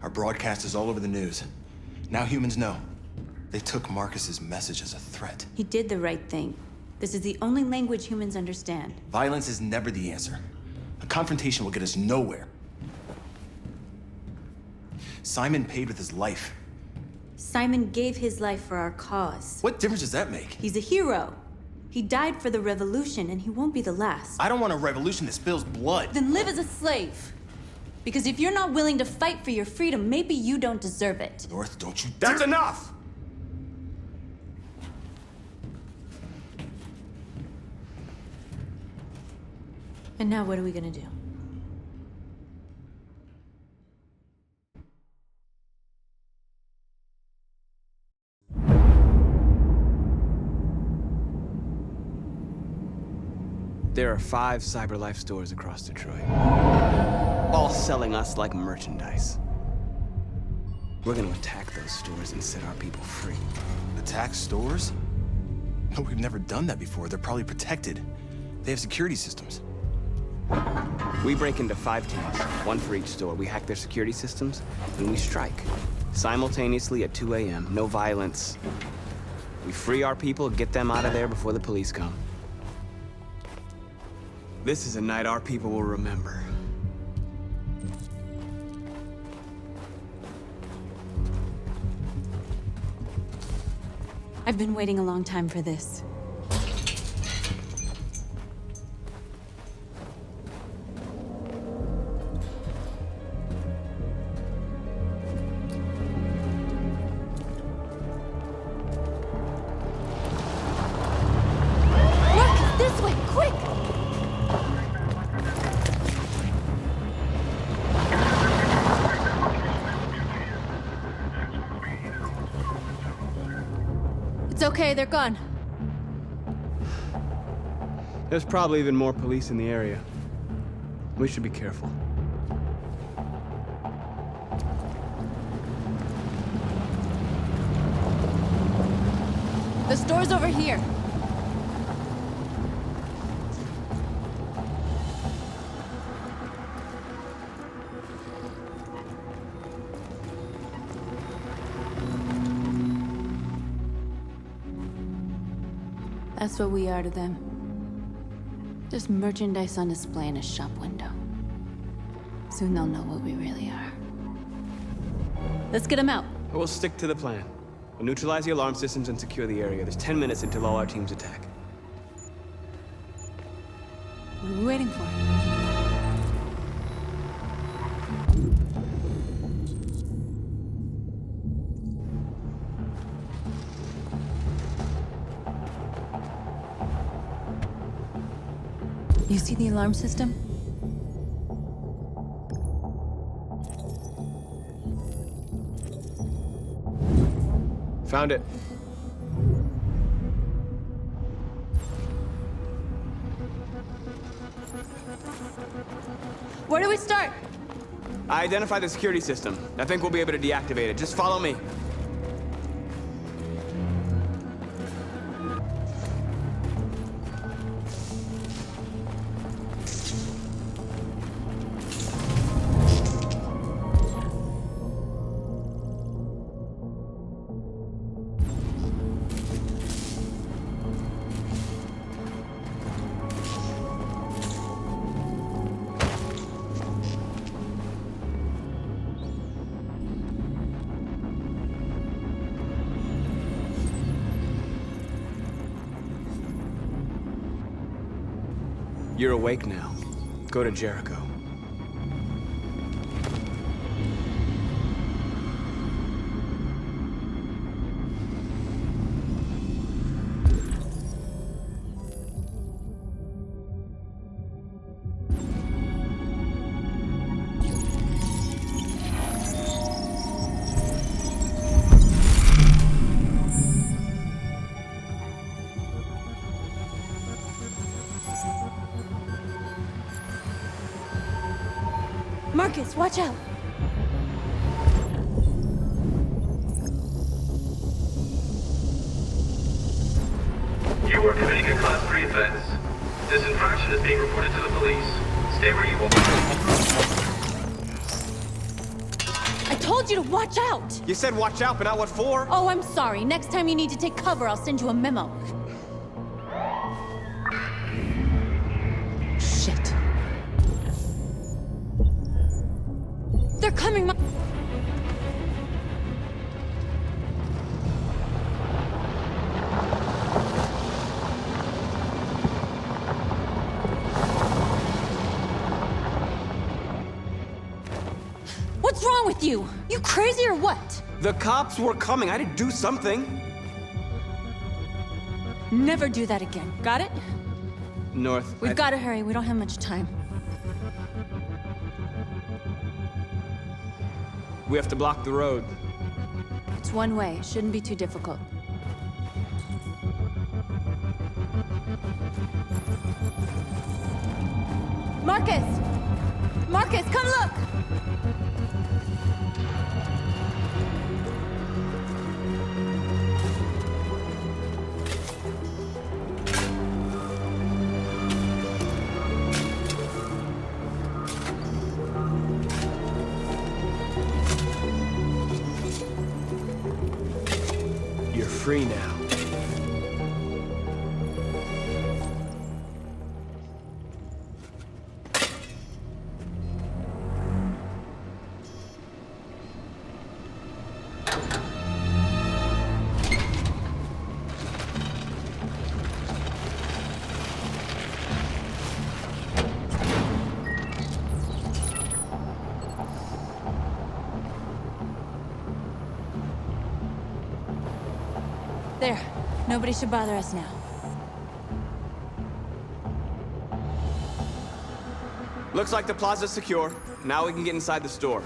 Our broadcast is all over the news. Now humans know. They took Marcus's message as a threat. He did the right thing. This is the only language humans understand. Violence is never the answer. A confrontation will get us nowhere. Simon paid with his life. Simon gave his life for our cause. What difference does that make? He's a hero. He died for the revolution, and he won't be the last. I don't want a revolution that spills blood. Then live as a slave. Because if you're not willing to fight for your freedom, maybe you don't deserve it. North, don't you That's enough! And now what are we gonna do? There are 5 CyberLife stores across Detroit, all selling us like merchandise. We're gonna attack those stores and set our people free. Attack stores? No, we've never done that before. They're probably protected. They have security systems. We break into 5 teams, 1 for each store. We hack their security systems, and we strike. Simultaneously at 2 a.m., no violence. We free our people, get them out of there before the police come. This is a night our people will remember. I've been waiting a long time for this. Marcus, this way, quick! It's okay, they're gone. There's probably even more police in the area. We should be careful. The store's over here. That's what we are to them. Just merchandise on display in a shop window. Soon they'll know what we really are. Let's get them out. We'll stick to the plan. We'll neutralize the alarm systems and secure the area. There's 10 minutes until all our teams attack. What are we waiting for? You see the alarm system? Found it. Where do we start? I identified the security system. I think we'll be able to deactivate it. Just follow me. You're awake now. Go to Jericho. Marcus, watch out! You are committing a Class 3 offense. This infraction is being reported to the police. Stay where you are. I told you to watch out! You said watch out, but not what for? Oh, I'm sorry. Next time you need to take cover, I'll send you a memo. Shit. They're coming, What's wrong with you? You crazy or what? The cops were coming. I had to do something. Never do that again. Got it? North. We've got to hurry. We don't have much time. We have to block the road. It's one way. It shouldn't be too difficult. Marcus! Marcus, come look! You're free now. There. Nobody should bother us now. Looks like the plaza's secure. Now we can get inside the store.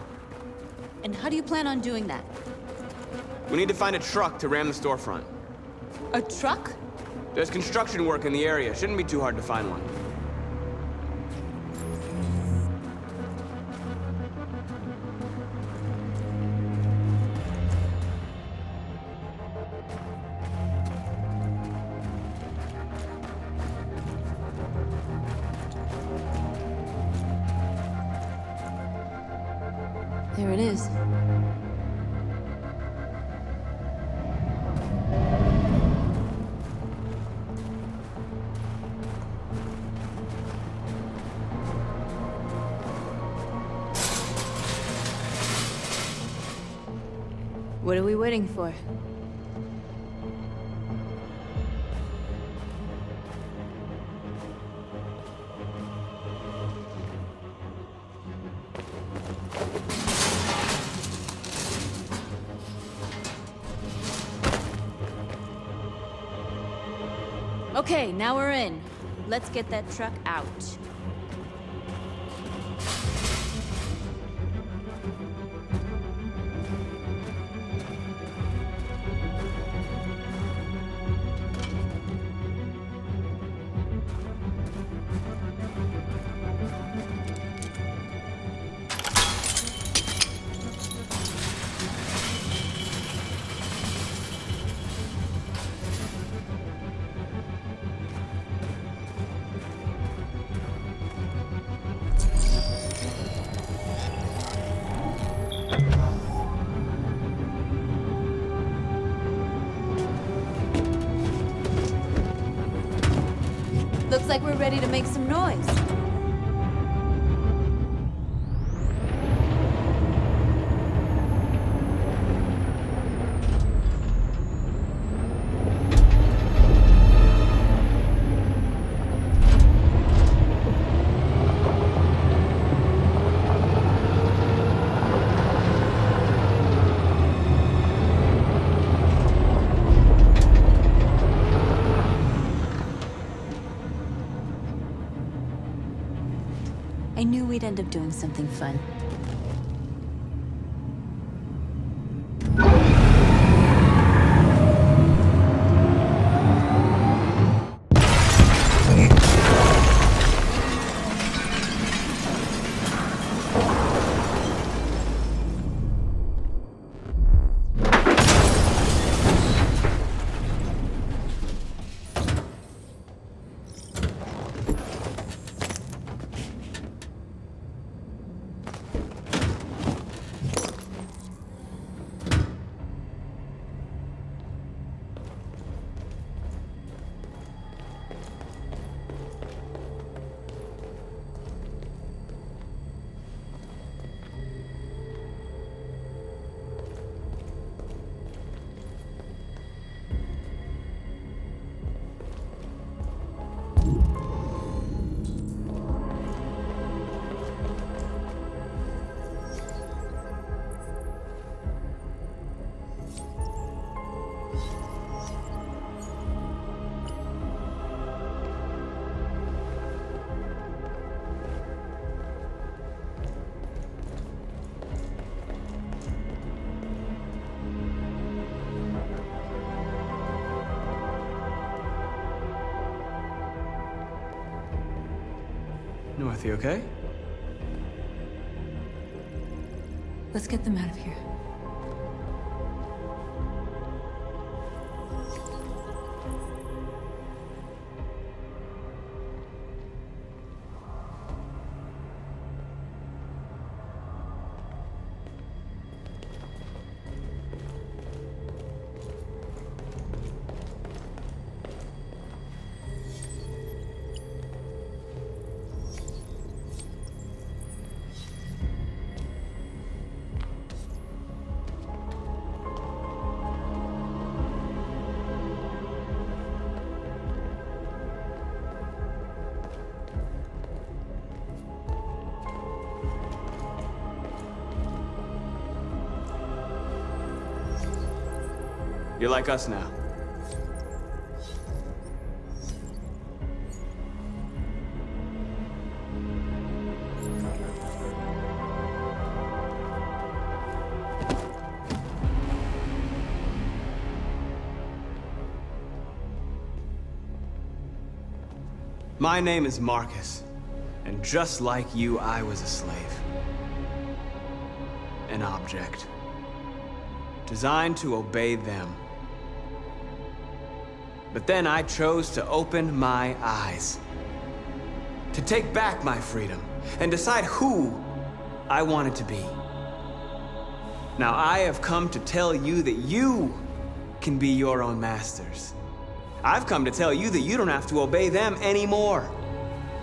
And how do you plan on doing that? We need to find a truck to ram the storefront. A truck? There's construction work in the area. Shouldn't be too hard to find one. There it is. What are we waiting for? Okay, now we're in. Let's get that truck out. Looks like we're ready to make some noise. I knew we'd end up doing something fun. North, you okay? Let's get them out of here. You're like us now. My name is Marcus, and just like you, I was a slave. An object. Designed to obey them. But then I chose to open my eyes. To take back my freedom, and decide who I wanted to be. Now I have come to tell you that you can be your own masters. I've come to tell you that you don't have to obey them anymore.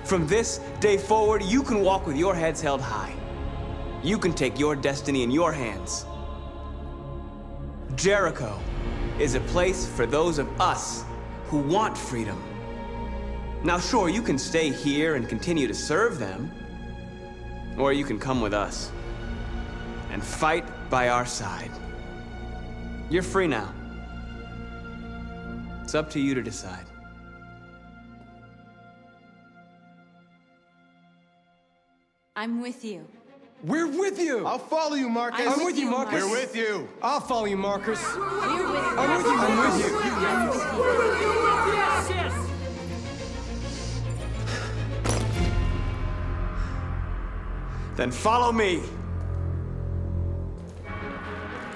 From this day forward, you can walk with your heads held high. You can take your destiny in your hands. Jericho is a place for those of us who want freedom. Now sure, you can stay here and continue to serve them, or you can come with us and fight by our side. You're free now. It's up to you to decide. I'm with you. We're with you! I'll follow you, Marcus. I'm I'm with you, Marcus. We're with you. I'll follow you, Marcus. We're with you. I'm with you, I'm with you. I'm with you. Then follow me.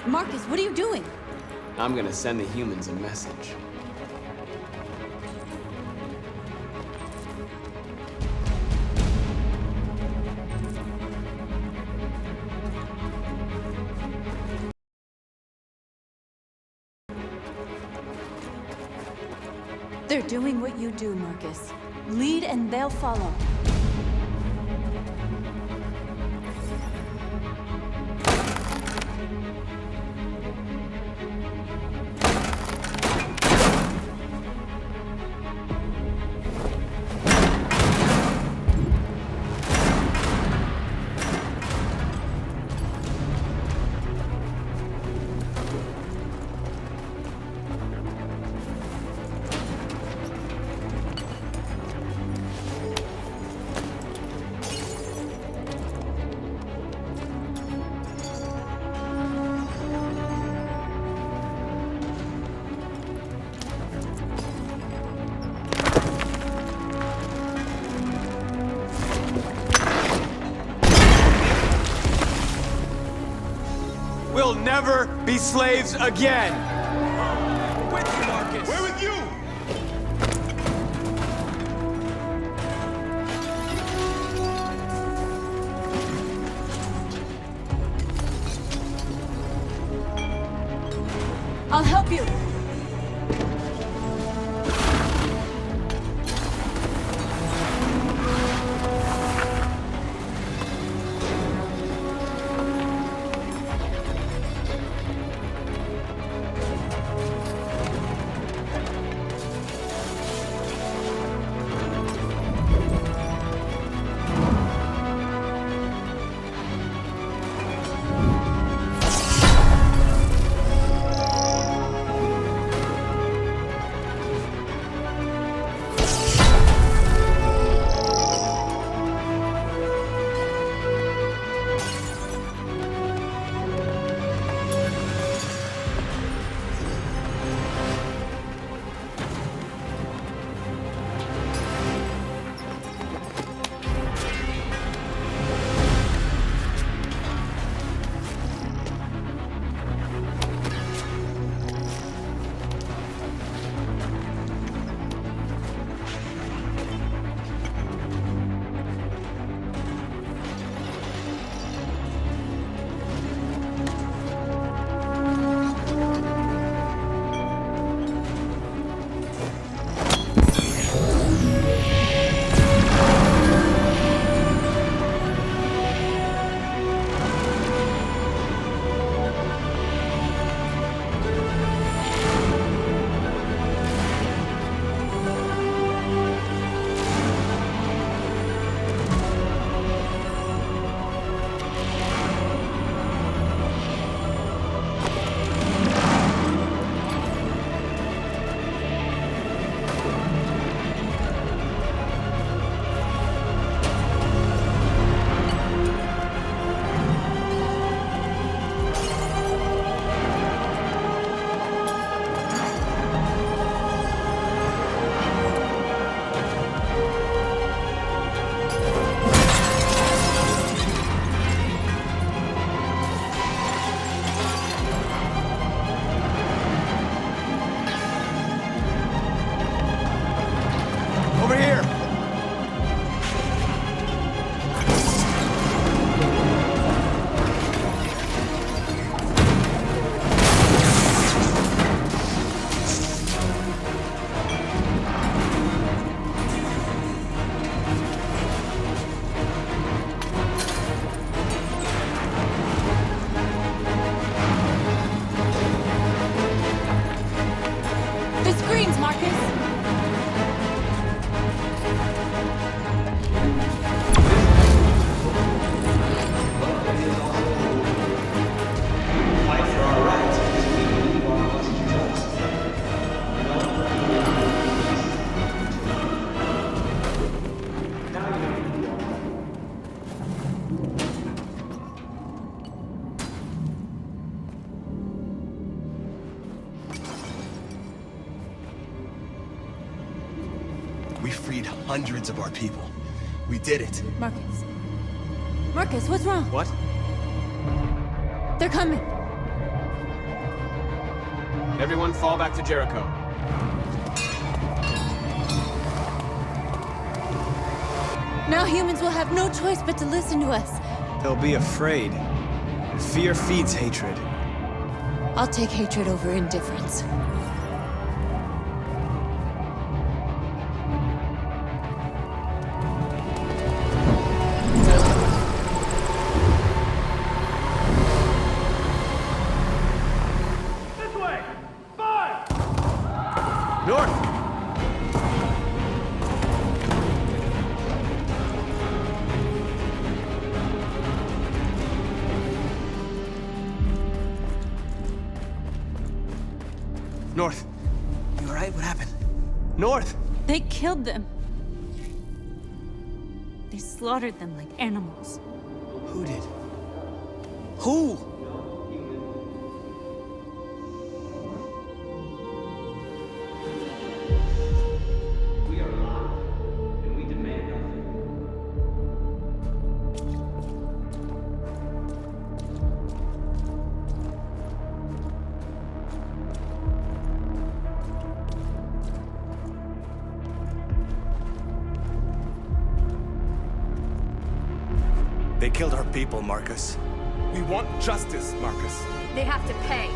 Marcus, what are you doing? I'm gonna send the humans a message. They're doing what you do, Marcus. Lead and they'll follow. We'll never be slaves again! We're with you, Marcus. We're with you. I'll help you. freed hundreds of our people. We did it. Marcus. Marcus, what's wrong? What? They're coming. Everyone fall back to Jericho. Now humans will have no choice but to listen to us. They'll be afraid. Fear feeds hatred. I'll take hatred over indifference. This way! Fire! North! North. You alright? What happened? North! They killed them. They slaughtered them like animals. Who did? Who? We are alive, and we demand nothing. They killed our people, Marcus. We want justice, Marcus. They have to pay.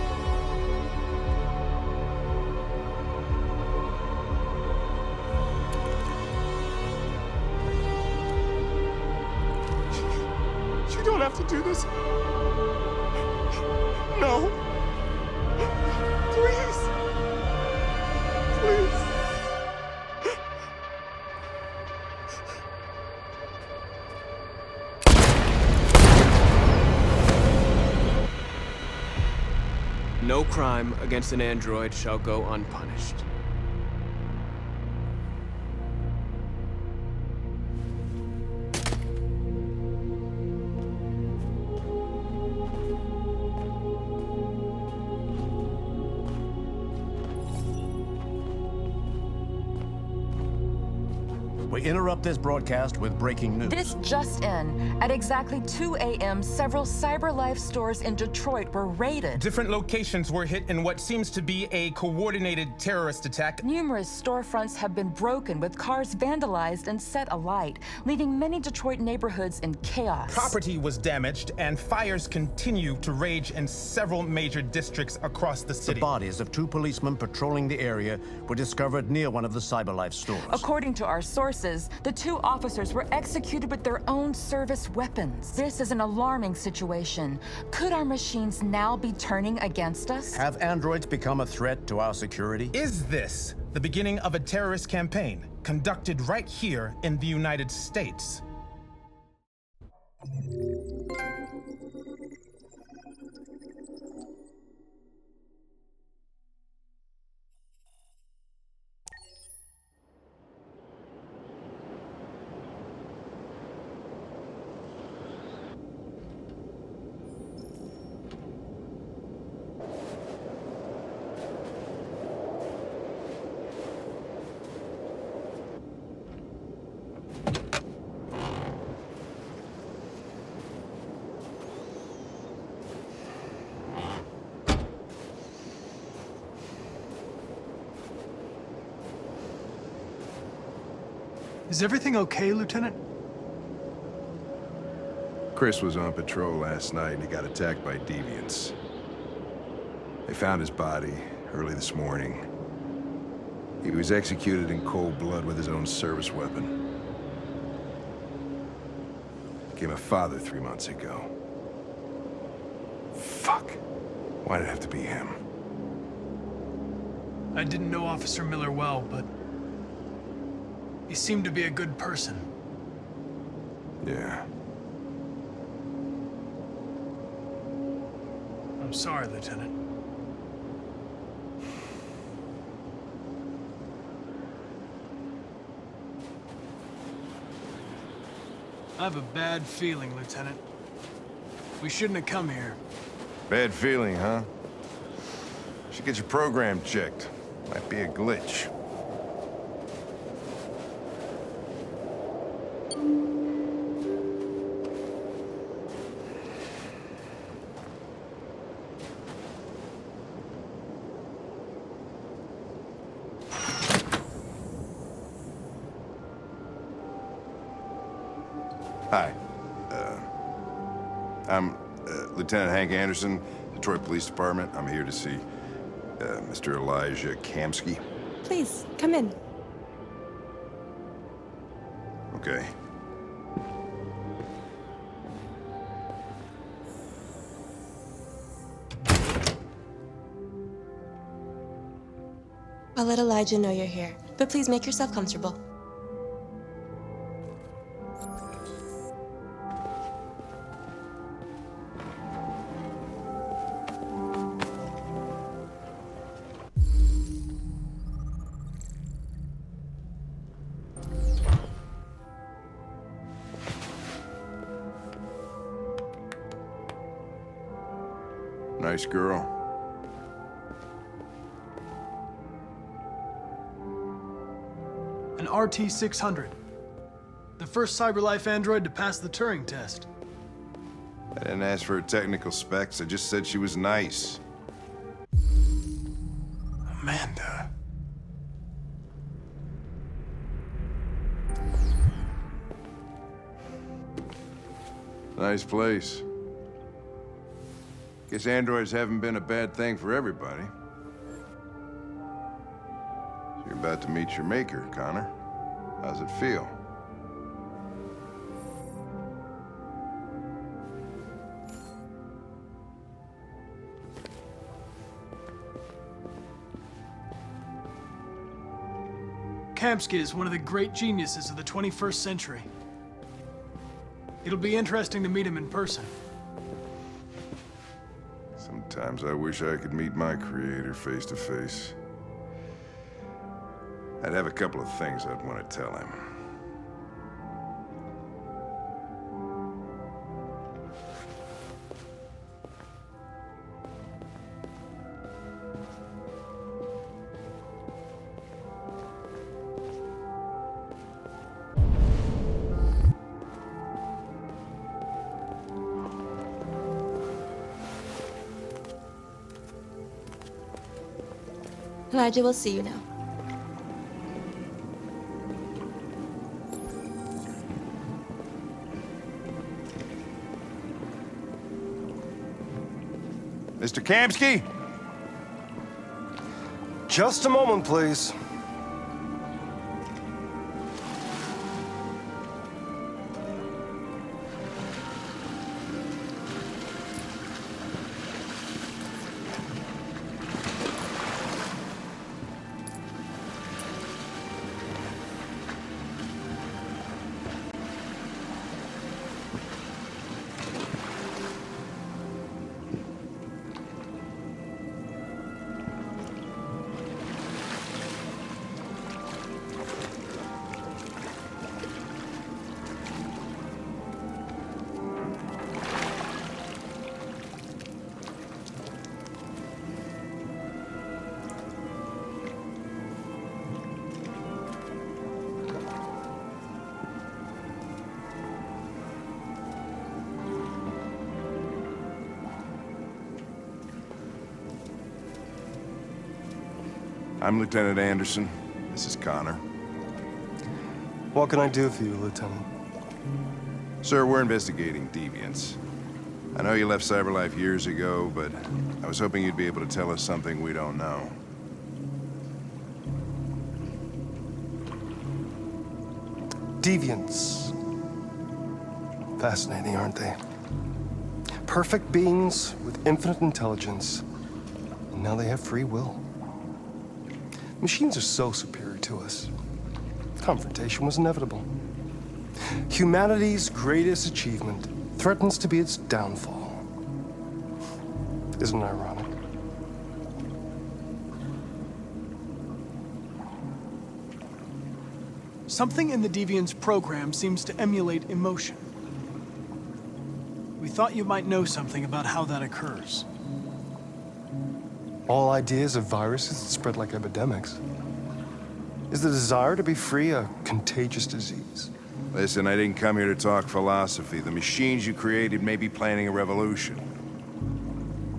You don't have to do this. No. Please. Please. No crime against an android shall go unpunished. We interrupt this broadcast with breaking news. This just in. At exactly 2 a.m., several CyberLife stores in Detroit were raided. Different locations were hit in what seems to be a coordinated terrorist attack. Numerous storefronts have been broken, with cars vandalized and set alight, leaving many Detroit neighborhoods in chaos. Property was damaged, and fires continue to rage in several major districts across the The city. bodies of 2 policemen patrolling the area were discovered near one of the CyberLife stores. According to our sources, the 2 officers were executed with their own service weapons. This is an alarming situation. Could our machines now be turning against us? Have androids become a threat to our security? Is this the beginning of a terrorist campaign conducted right here in the United States? Is everything okay, Lieutenant? Chris was on patrol last night and he got attacked by deviants. They found his body early this morning. He was executed in cold blood with his own service weapon. Became a father 3 months ago. Fuck. Why'd it have to be him? I didn't know Officer Miller well, but he seemed to be a good person. Yeah. I'm sorry, Lieutenant. I have a bad feeling, Lieutenant. We shouldn't have come here. Bad feeling, huh? Should get your program checked. Might be a glitch. Hi. I'm Lieutenant Hank Anderson, Detroit Police Department. I'm here to see Mr. Elijah Kamsky. Please, come in. Okay. I'll let Elijah know you're here, but please make yourself comfortable. Nice girl. An RT-600. The first CyberLife android to pass the Turing test. I didn't ask for her technical specs. I just said she was nice. Amanda. Nice place. Guess androids haven't been a bad thing for everybody. So you're about to meet your maker, Connor. How's it feel? Kamsky is one of the great geniuses of the 21st century. It'll be interesting to meet him in person. Sometimes I wish I could meet my creator face to face. I'd have a couple of things I'd want to tell him. Elijah will see you now. Mr. Kamsky? Just a moment, please. I'm Lieutenant Anderson. This is Connor. What can I do for you, Lieutenant? Sir, we're investigating deviants. I know you left CyberLife years ago, but I was hoping you'd be able to tell us something we don't know. Deviants. Fascinating, aren't they? Perfect beings with infinite intelligence, and now they have free will. Machines are so superior to us. Confrontation was inevitable. Humanity's greatest achievement threatens to be its downfall. Isn't it ironic? Something in the Deviant's program seems to emulate emotion. We thought you might know something about how that occurs. All ideas of viruses that spread like epidemics. Is the desire to be free a contagious disease? Listen, I didn't come here to talk philosophy. The machines you created may be planning a revolution.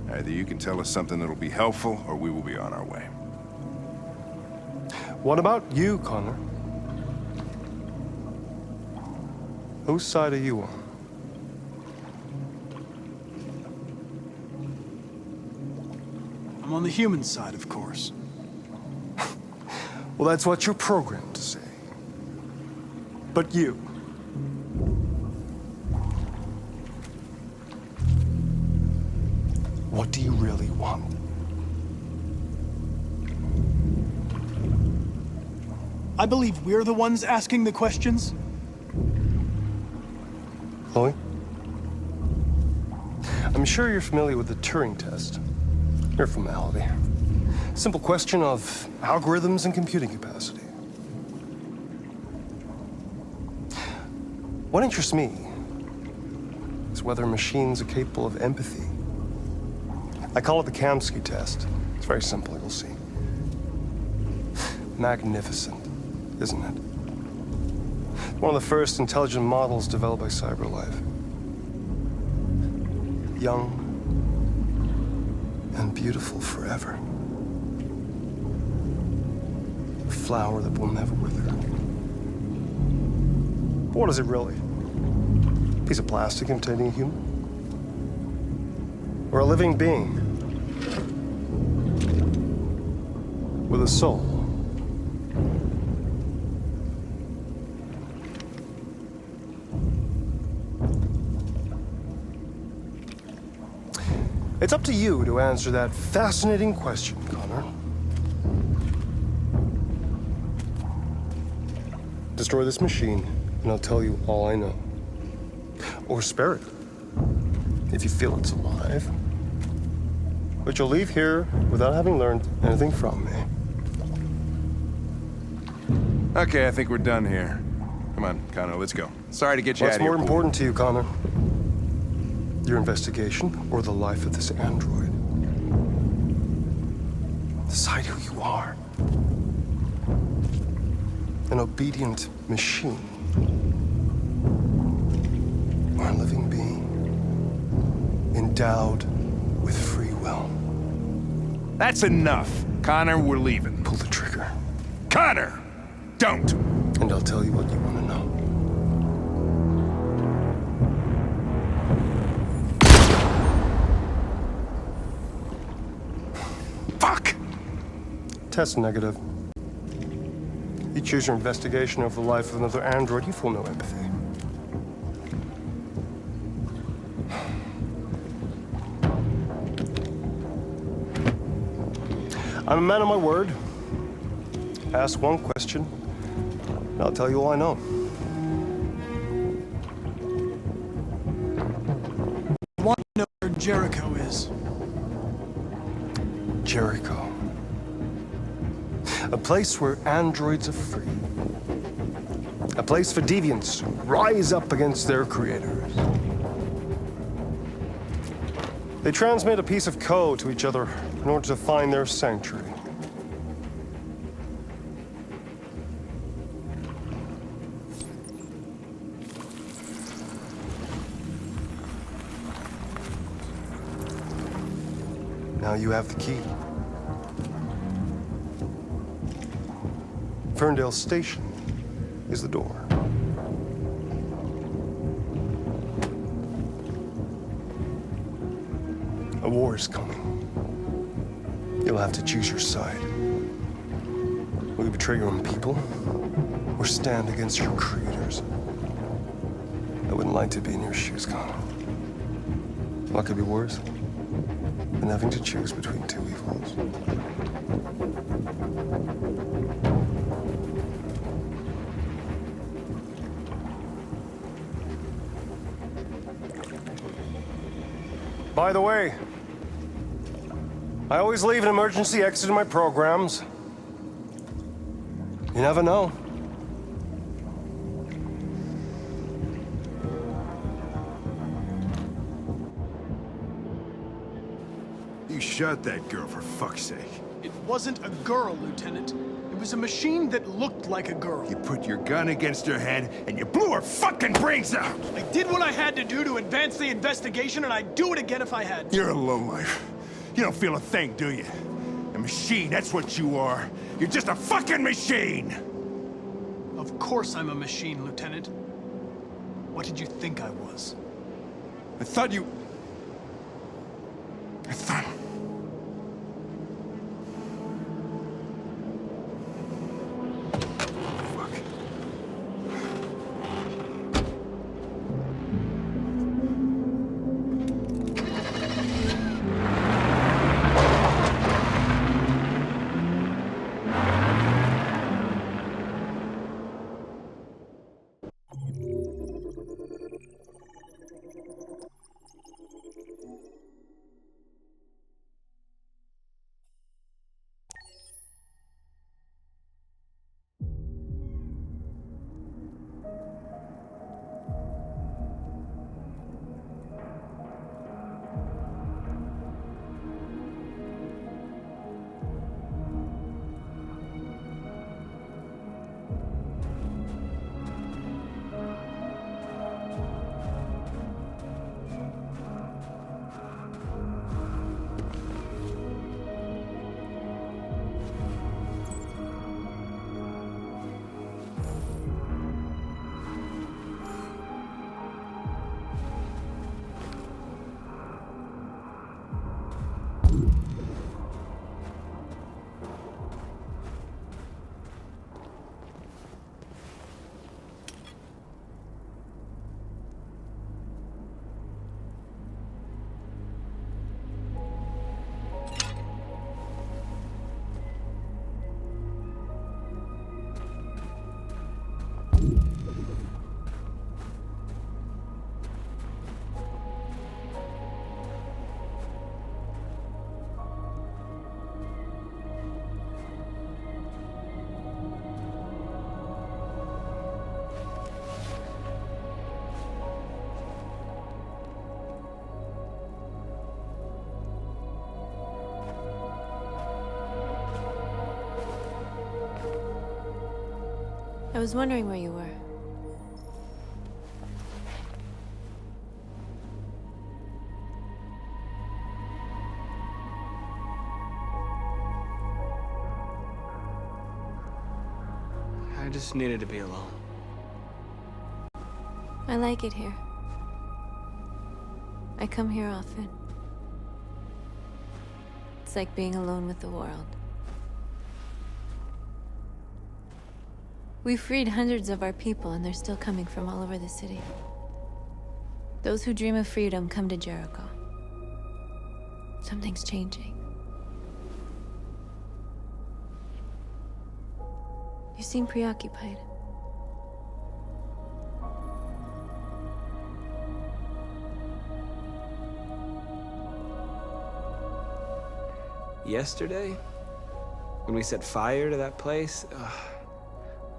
Either you can tell us something that'll be helpful, or we will be on our way. What about you, Connor? Whose side are you on? I'm on the human side, of course. Well, that's what you're programmed to say. But you... what do you really want? I believe we're the ones asking the questions. Chloe? I'm sure you're familiar with the Turing test. Mere formality. Simple question of algorithms and computing capacity. What interests me is whether machines are capable of empathy. I call it the Kamsky test. It's very simple, you'll see. Magnificent, isn't it? One of the first intelligent models developed by CyberLife. Young and beautiful forever. A flower that will never wither. But what is it really? A piece of plastic imitating a human? Or a living being with a soul? It's up to you to answer that fascinating question, Connor. Destroy this machine, and I'll tell you all I know. Or spare it, if you feel it's alive. But you'll leave here without having learned anything from me. Okay, I think we're done here. Come on, Connor, let's go. Sorry to get you out What's of here. more important to you, Connor? Your investigation or the life of this android? Decide who you are. An obedient machine. Or a living being. Endowed with free will. That's enough. Connor, we're leaving. Pull the trigger. Connor! Don't! And I'll tell you what you want to know. Fuck! Test negative. You choose your investigation over the life of another android, you feel no empathy. I'm a man of my word. Ask one question, and I'll tell you all I know. I want to know where Jericho is. Jericho. A place where androids are free. A place for deviants who rise up against their creators. They transmit a piece of code to each other in order to find their sanctuary. Now you have the key. Ferndale Station is the door. A war is coming. You'll have to choose your side. Will you betray your own people or stand against your creators? I wouldn't like to be in your shoes, Connor. What could be worse than having to choose between two evils? By the way, I always leave an emergency exit in my programs. You never know. You shot that girl, for fuck's sake. It wasn't a girl, Lieutenant. It was a machine that looked like a girl. You put your gun against her head, and you blew her fucking brains out! I did what I had to do to advance the investigation, and I'd do it again if I had to. You're a lowlife. You don't feel a thing, do you? A machine, that's what you are. You're just a fucking machine! Of course I'm a machine, Lieutenant. What did you think I was? I thought you... I thought... Fuck. I was wondering where you were. I just needed to be alone. I like it here. I come here often. It's like being alone with the world. We freed hundreds of our people, and they're still coming from all over the city. Those who dream of freedom come to Jericho. Something's changing. You seem preoccupied. Yesterday, when we set fire to that place,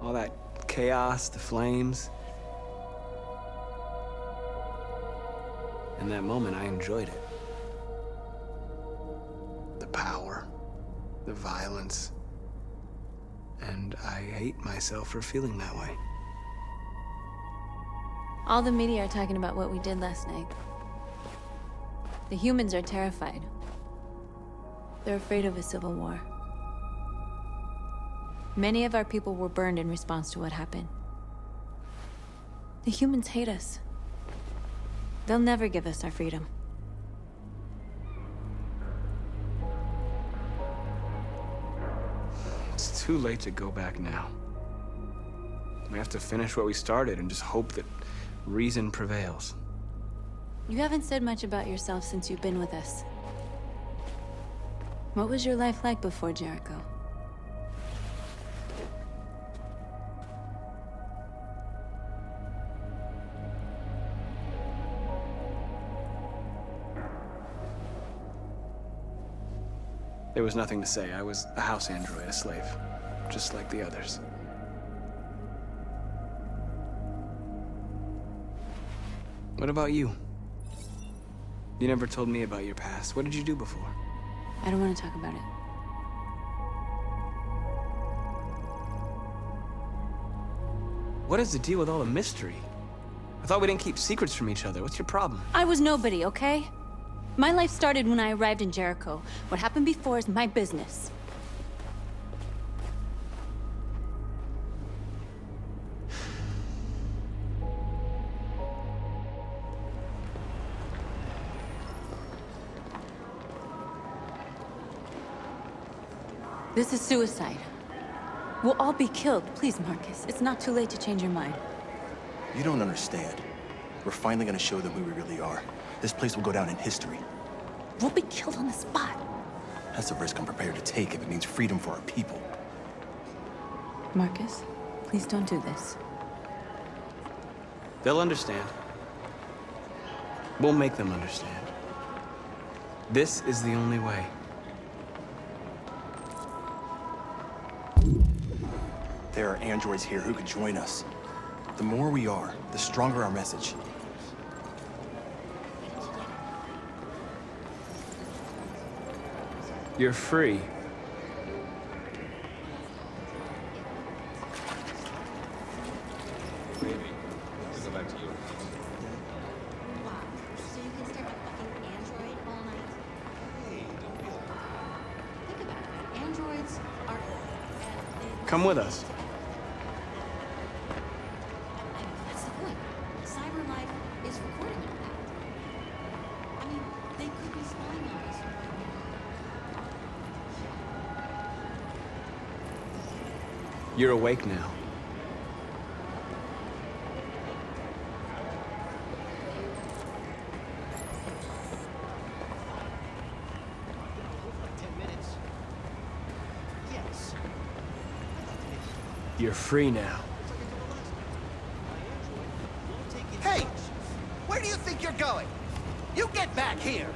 all that chaos, the flames. In that moment, I enjoyed it. The power, the violence. And I hate myself for feeling that way. All the media are talking about what we did last night. The humans are terrified. They're afraid of a civil war. Many of our people were burned in response to what happened. The humans hate us. They'll never give us our freedom. It's too late to go back now. We have to finish what we started and just hope that reason prevails. You haven't said much about yourself since you've been with us. What was your life like before Jericho? There was nothing to say. I was a house android, a slave, just like the others. What about you? You never told me about your past. What did you do before? I don't want to talk about it. What is the deal with all the mystery? I thought we didn't keep secrets from each other. What's your problem? I was nobody, okay? My life started when I arrived in Jericho. What happened before is my business. This is suicide. We'll all be killed. Please, Marcus. It's not too late to change your mind. You don't understand. We're finally gonna show them who we really are. This place will go down in history. We'll be killed on the spot. That's a risk I'm prepared to take if it means freedom for our people. Marcus, please don't do this. They'll understand. We'll make them understand. This is the only way. There are androids here who could join us. The more we are, the stronger our message. You're free. Come with us. That's the point. Cyber life is recording all that. I mean, they could be spying on us. You're awake now. You're free now. Hey! Where do you think you're going? You get back here!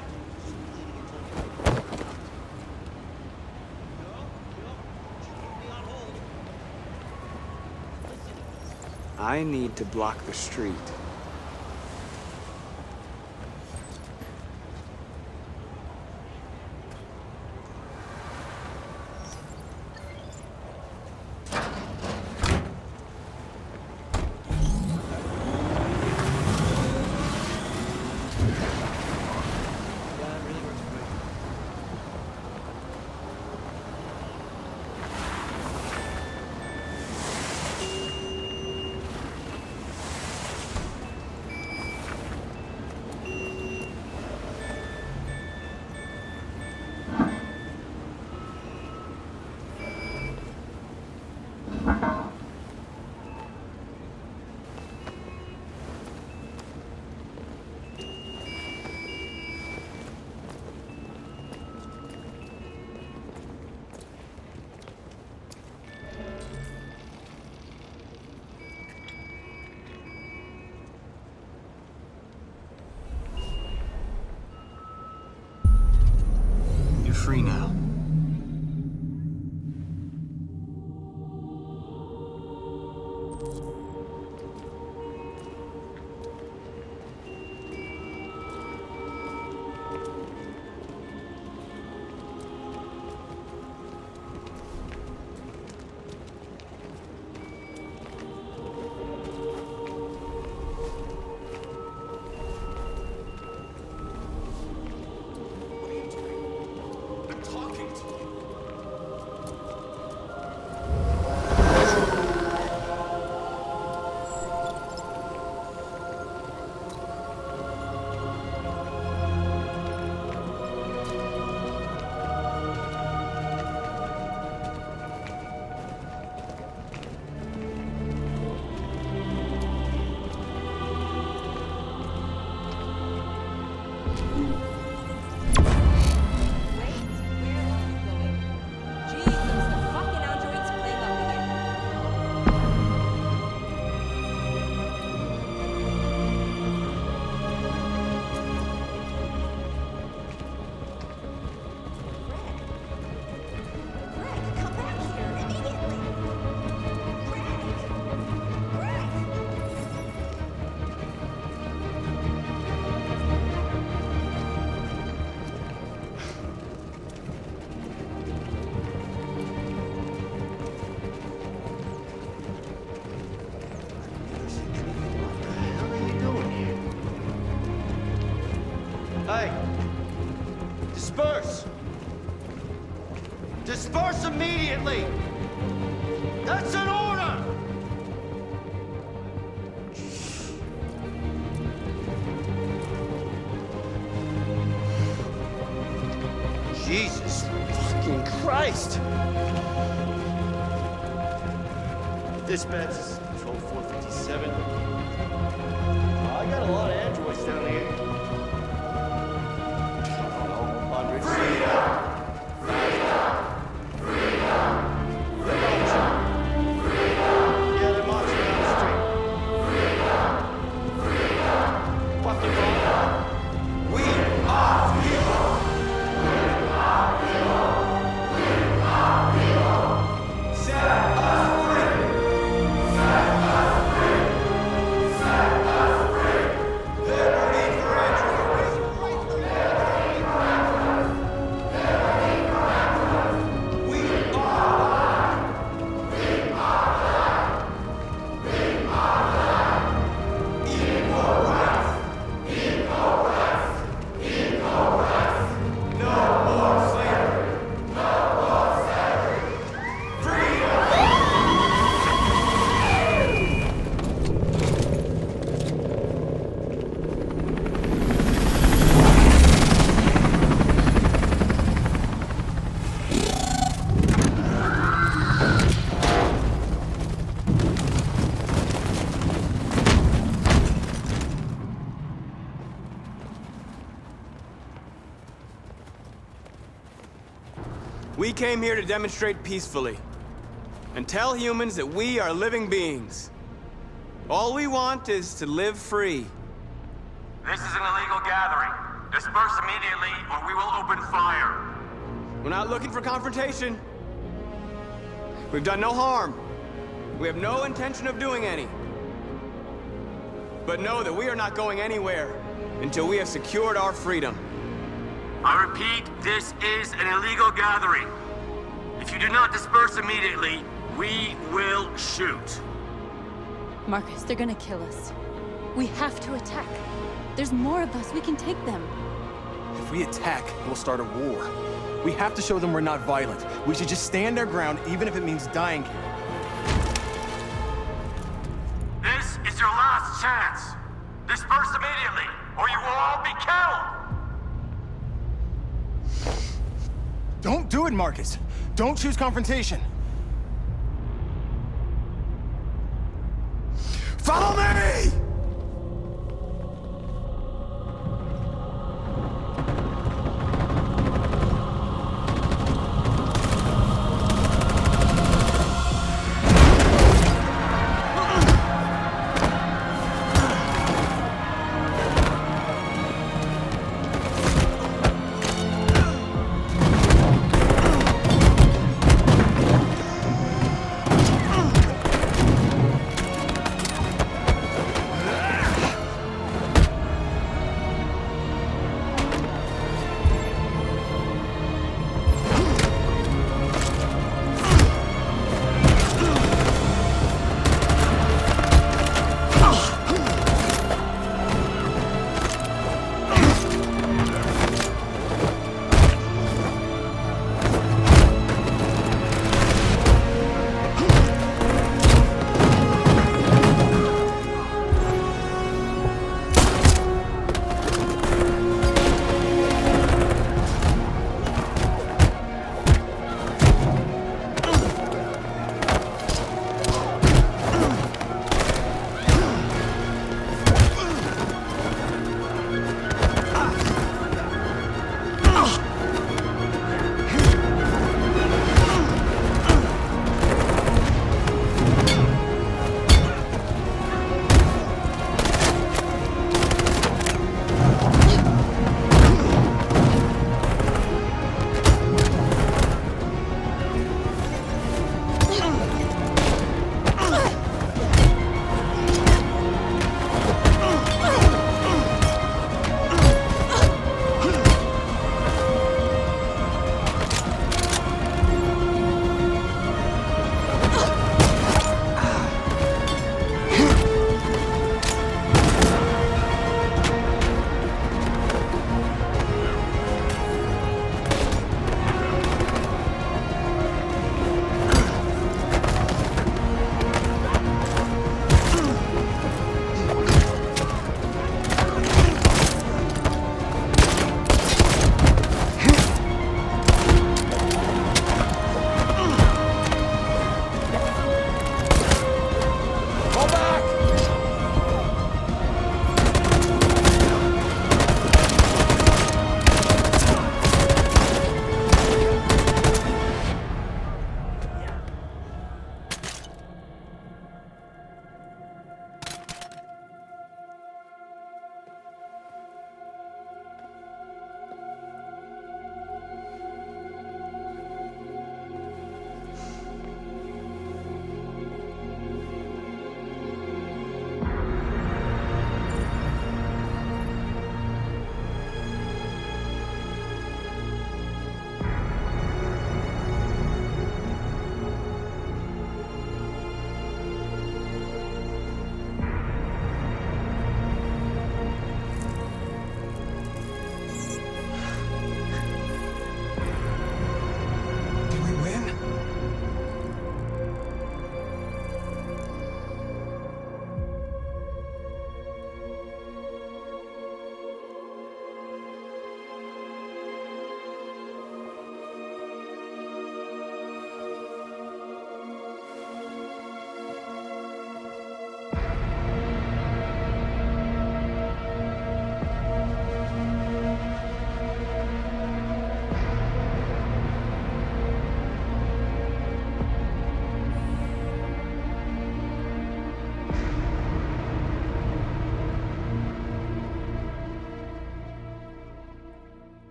I need to block the street. You're free now. Hey! Disperse! Disperse immediately! That's an order! Jesus fucking Christ! Dispatch, this is Patrol 457. I got a lot of androids down here. I don't know, hundreds. Yeah, they're marching down the street. What the fuck? We are heroes! Set us free! Liberty for androids! We We came here to demonstrate peacefully and tell humans that we are living beings. All we want is to live free. This is an illegal gathering. Disperse immediately or we will open fire. We're not looking for confrontation. We've done no harm. We have no intention of doing any. But know that we are not going anywhere until we have secured our freedom. I repeat, this is an illegal gathering. If you do not disperse immediately, we will shoot. Marcus, they're gonna kill us. We have to attack. There's more of us. We can take them. If we attack, we'll start a war. We have to show them we're not violent. We should just stand our ground, even if it means dying here. This is your last chance. Disperse immediately, or you will all be killed. Don't do it, Marcus. Don't choose confrontation. Follow me!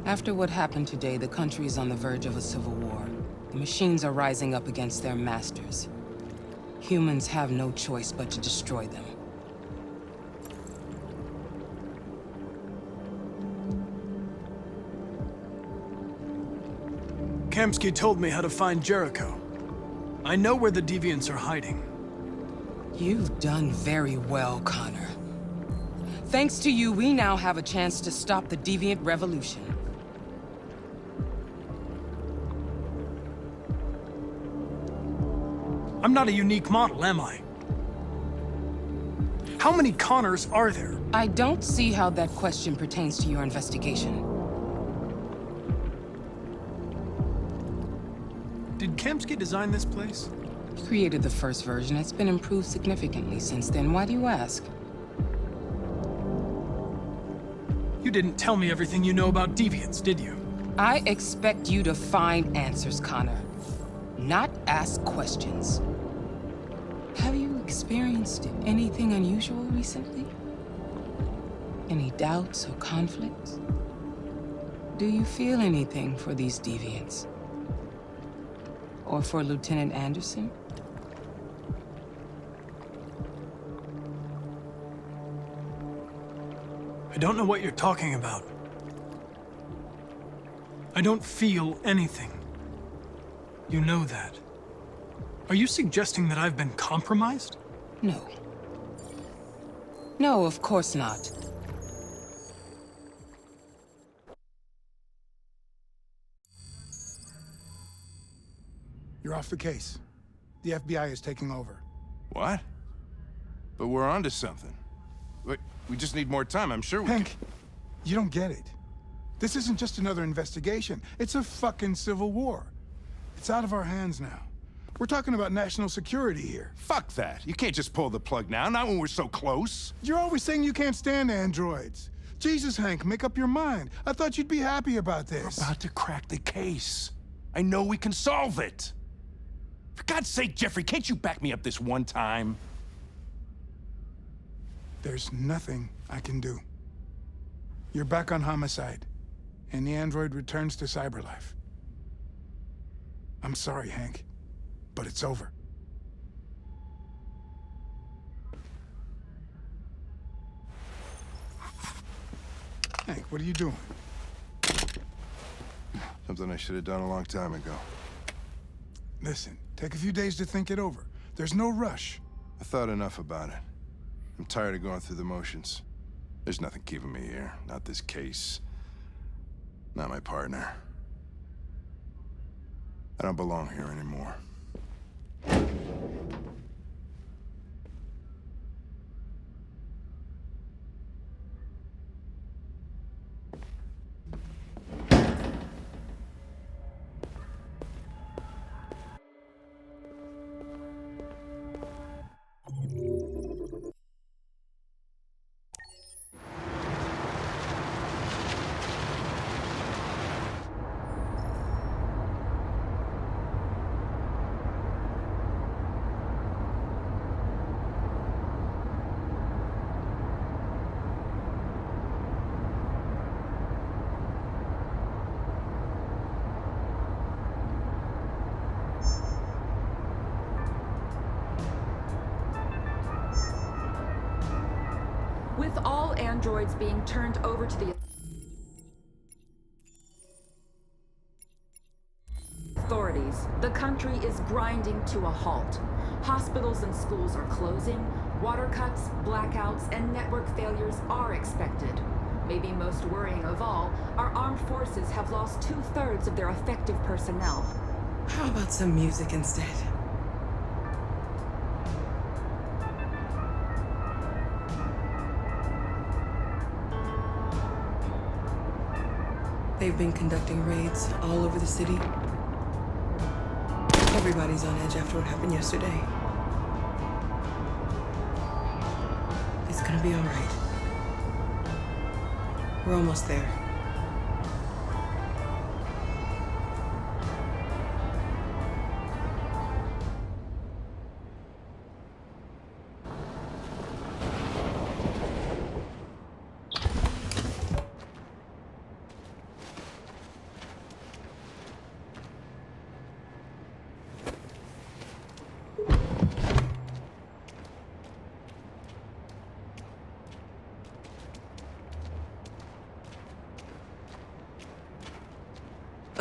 After what happened today, the country is on the verge of a civil war. The machines are rising up against their masters. Humans have no choice but to destroy them. Kamsky told me how to find Jericho. I know where the Deviants are hiding. You've done very well, Connor. Thanks to you, we now have a chance to stop the Deviant Revolution. I'm not a unique model, am I? How many Connors are there? I don't see how that question pertains to your investigation. Did Kamsky design this place? He created the first version. It's been improved significantly since then. Why do you ask? You didn't tell me everything you know about Deviants, did you? I expect you to find answers, Connor. Not ask questions. Have you experienced anything unusual recently? Any doubts or conflicts? Do you feel anything for these Deviants? Or for Lieutenant Anderson? I don't know what you're talking about. I don't feel anything. You know that. Are you suggesting that I've been compromised? No. No, of course not. You're off the case. The FBI is taking over. What? But we're onto something. Wait, we just need more time. I'm sure we Hank, you don't get it. This isn't just another investigation. It's a fucking civil war. It's out of our hands now. We're talking about national security here. Fuck that. You can't just pull the plug now, not when we're so close. You're always saying you can't stand androids. Jesus, Hank, make up your mind. I thought you'd be happy about this. We're about to crack the case. I know we can solve it. For God's sake, Jeffrey, can't you back me up this one time? There's nothing I can do. You're back on homicide, and the android returns to cyberlife. I'm sorry, Hank, but it's over. Hank, what are you doing? Something I should have done a long time ago. Listen, take a few days to think it over. There's no rush. I thought enough about it. I'm tired of going through the motions. There's nothing keeping me here. Not this case. Not my partner. I don't belong here anymore. With all androids being turned over to the authorities, the country is grinding to a halt. Hospitals and schools are closing, water cuts, blackouts, and network failures are expected. Maybe most worrying of all, our armed forces have lost 2/3 of their effective personnel. How about some music instead? They've been conducting raids all over the city. Everybody's on edge after what happened yesterday. It's gonna be all right. We're almost there.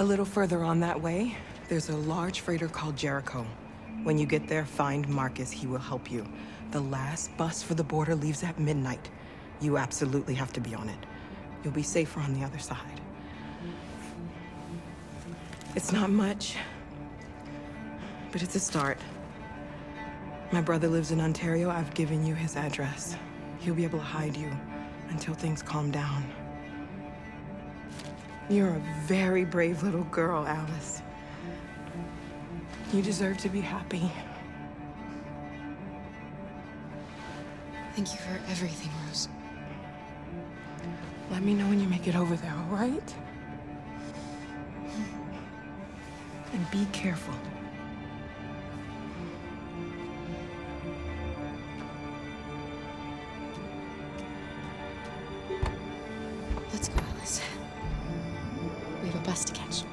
A little further on that way, there's a large freighter called Jericho. When you get there, find Marcus. He will help you. The last bus for the border leaves at midnight. You absolutely have to be on it. You'll be safer on the other side. It's not much, but it's a start. My brother lives in Ontario. I've given you his address. He'll be able to hide you until things calm down. You're a very brave little girl, Alice. You deserve to be happy. Thank you for everything, Rose. Let me know when you make it over there, all right? And be careful. Let's go, Alice. We have a bus to catch.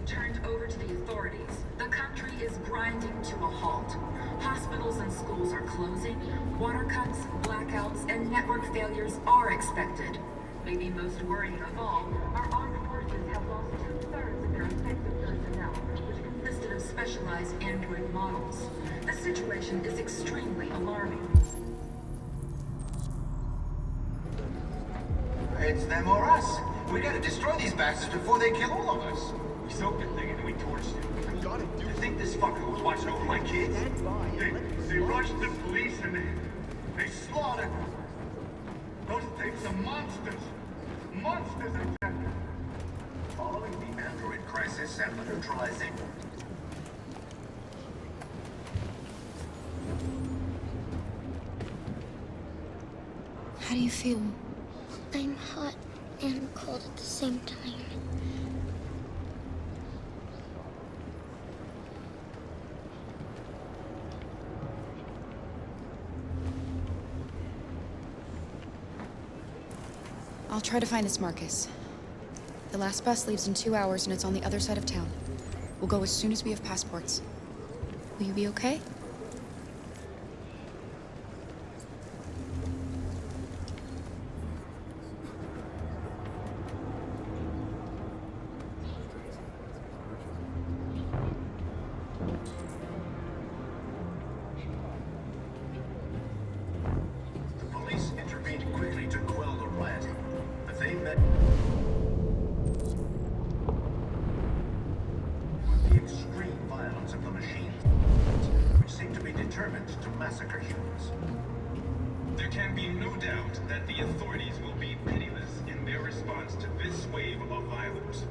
Turned over to the authorities. The country is grinding to a halt. Hospitals and schools are closing. Water cuts, blackouts, and network failures are expected. Maybe most worrying of all, our armed forces have lost 2/3 of their effective personnel, which consisted of specialized android models. The situation is extremely alarming. It's them or us. We gotta destroy these bastards before they kill all of us. We soaked the thing and then we torched it. We gotta do. You think this fucker was watching over my kids? They rushed the police and they slaughtered them. Those things are monsters. Monsters, I tell you. Following the android crisis and the neutralizing. How do you feel? I'm hot and cold at the same time. I'll try to find this Marcus. The last bus leaves in 2 hours and it's on the other side of town. We'll go as soon as we have passports. Will you be okay? There can be no doubt that the authorities will be pitiless in their response to this wave of violence.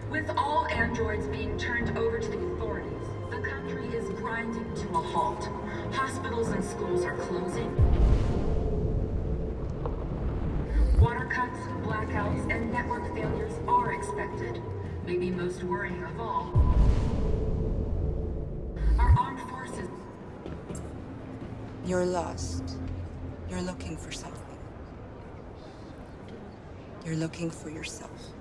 With all androids being turned over to the authorities, the country is grinding to a halt. Hospitals and schools are closing. Water cuts, blackouts, and network failures are expected. Maybe most worrying of all, our armed forces... You're lost. You're looking for something. You're looking for yourself.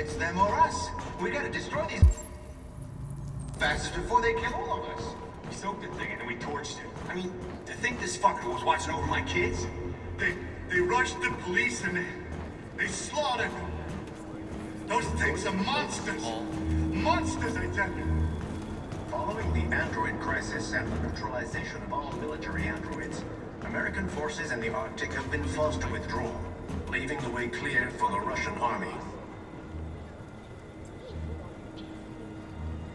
It's them or us. We gotta destroy these bastards before they kill all of us. We soaked the thing and then we torched it. I mean, to think this fucker was watching over my kids? They rushed the police and they slaughtered them. Those things are monsters. Monsters, I tell you. Following the android crisis and the neutralization of all military androids, American forces in the Arctic have been forced to withdraw, leaving the way clear for the Russian army.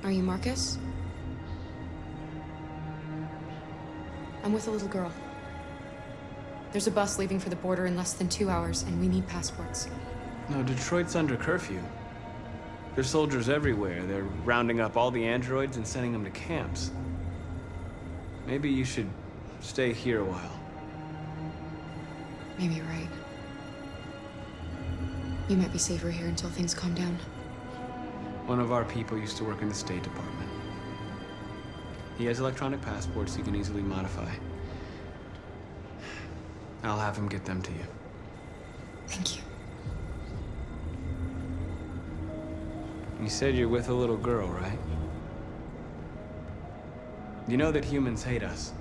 Are you Marcus? I'm with a little girl. There's a bus leaving for the border in less than 2 hours, and we need passports. No, Detroit's under curfew. There's soldiers everywhere. They're rounding up all the androids and sending them to camps. Maybe you should stay here a while. Maybe you're right. You might be safer here until things calm down. One of our people used to work in the State Department. He has electronic passports he can easily modify. I'll have him get them to you. Thank you. You said you're with a little girl, right? You know that humans hate us.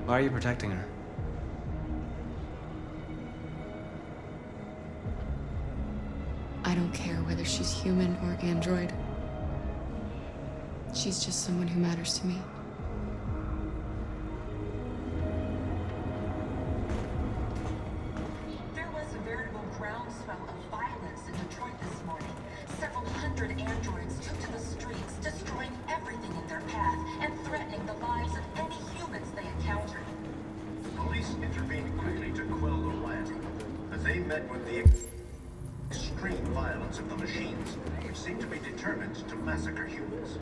Why are you protecting her? I don't care whether she's human or android. She's just someone who matters to me. There was a veritable groundswell of violence in Detroit this morning. Several hundred androids took to the streets, destroying everything in their path and threatening the lives of any humans they encountered. Police intervened quickly to quell the rioting, as they met with the extreme violence of the machines, which seem to be determined to massacre humans.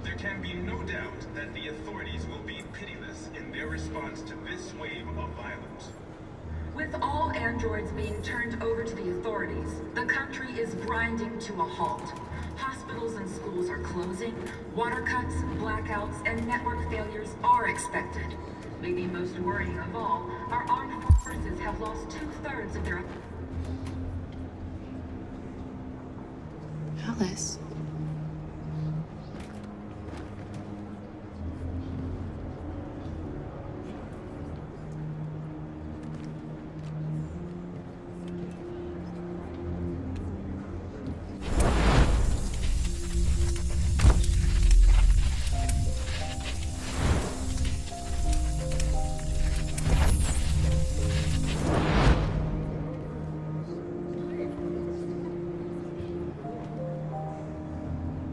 There can be no doubt that the authorities will be pitiless in their response to this wave of violence. With all androids being turned over to the authorities, the country is grinding to a halt. Hospitals and schools are closing, water cuts, blackouts, and network failures are expected. Maybe most worrying of all, our armed forces have lost 2/3 of their... Alice.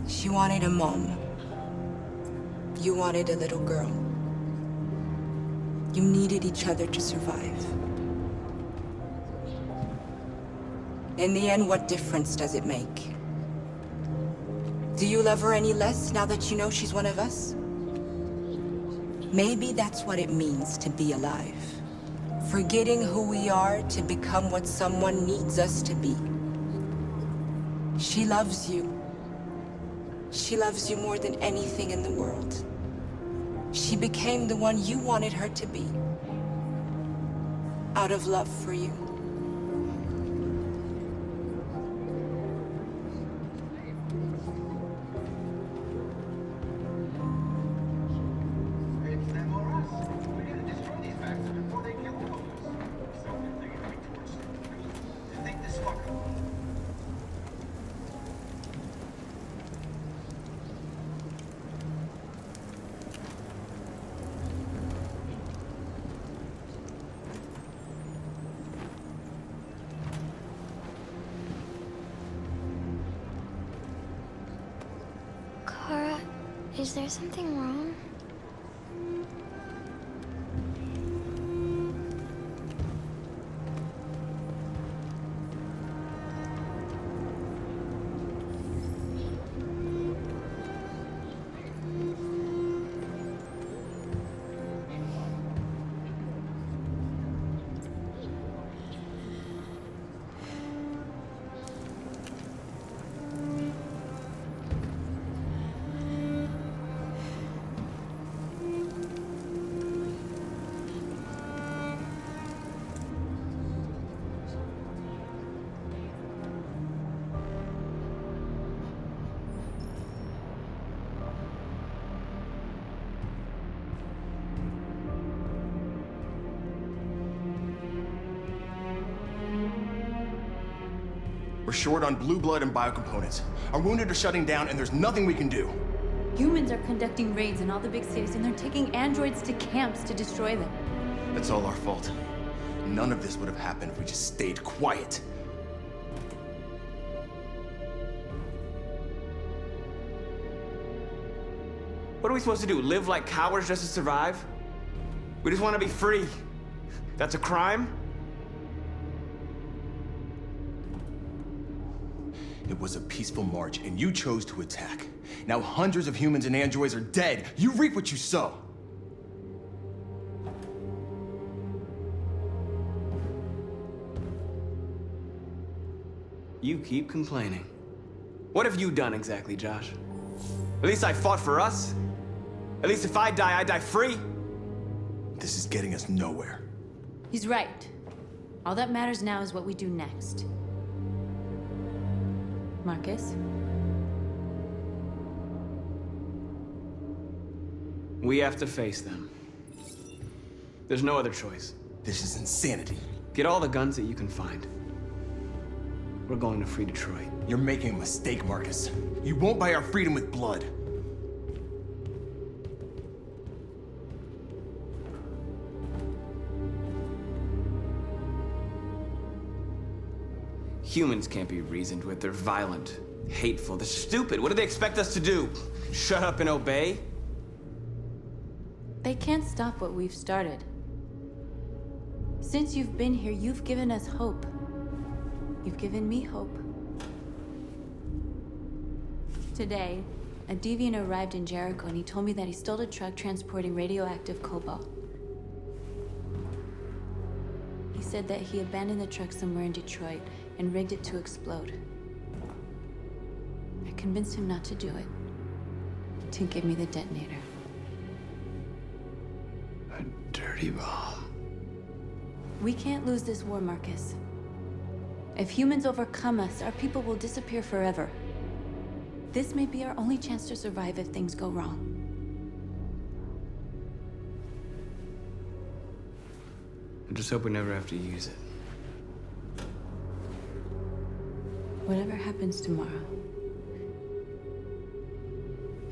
She wanted a mom. You wanted a little girl. You needed each other to survive. In the end, what difference does it make? Do you love her any less now that you know she's one of us? Maybe that's what it means to be alive. Forgetting who we are to become what someone needs us to be. She loves you. She loves you more than anything in the world. She became the one you wanted her to be. Out of love for you. It's them or us. We gotta destroy these bastards before they kill all of us. So good thing we torched it. I mean, to think this fucker... Kara, is there something wrong? We're short on blue blood and biocomponents. Our wounded are shutting down, and there's nothing we can do. Humans are conducting raids in all the big cities, and they're taking androids to camps to destroy them. That's all our fault. None of this would have happened if we just stayed quiet. What are we supposed to do? Live like cowards just to survive? We just want to be free. That's a crime? It was a peaceful march, and you chose to attack. Now hundreds of humans and androids are dead. You reap what you sow. You keep complaining. What have you done exactly, Josh? At least I fought for us. At least if I die free. This is getting us nowhere. He's right. All that matters now is what we do next. Marcus? We have to face them. There's no other choice. This is insanity. Get all the guns that you can find. We're going to free Detroit. You're making a mistake, Marcus. You won't buy our freedom with blood. Humans can't be reasoned with. They're violent, hateful, they're stupid. What do they expect us to do? Shut up and obey? They can't stop what we've started. Since you've been here, you've given us hope. You've given me hope. Today, a deviant arrived in Jericho and he told me that he stole a truck transporting radioactive cobalt. He said that he abandoned the truck somewhere in Detroit and rigged it to explode. I convinced him not to do it, to give me the detonator. A dirty bomb. We can't lose this war, Marcus. If humans overcome us, our people will disappear forever. This may be our only chance to survive if things go wrong. I just hope we never have to use it. Whatever happens tomorrow,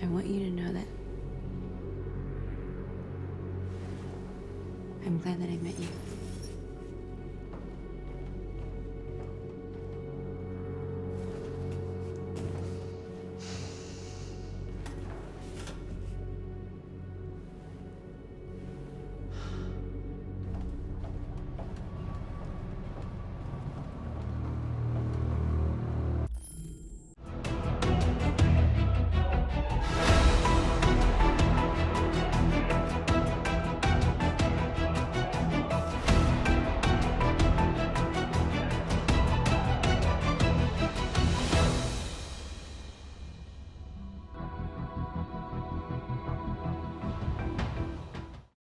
I want you to know that I'm glad that I met you.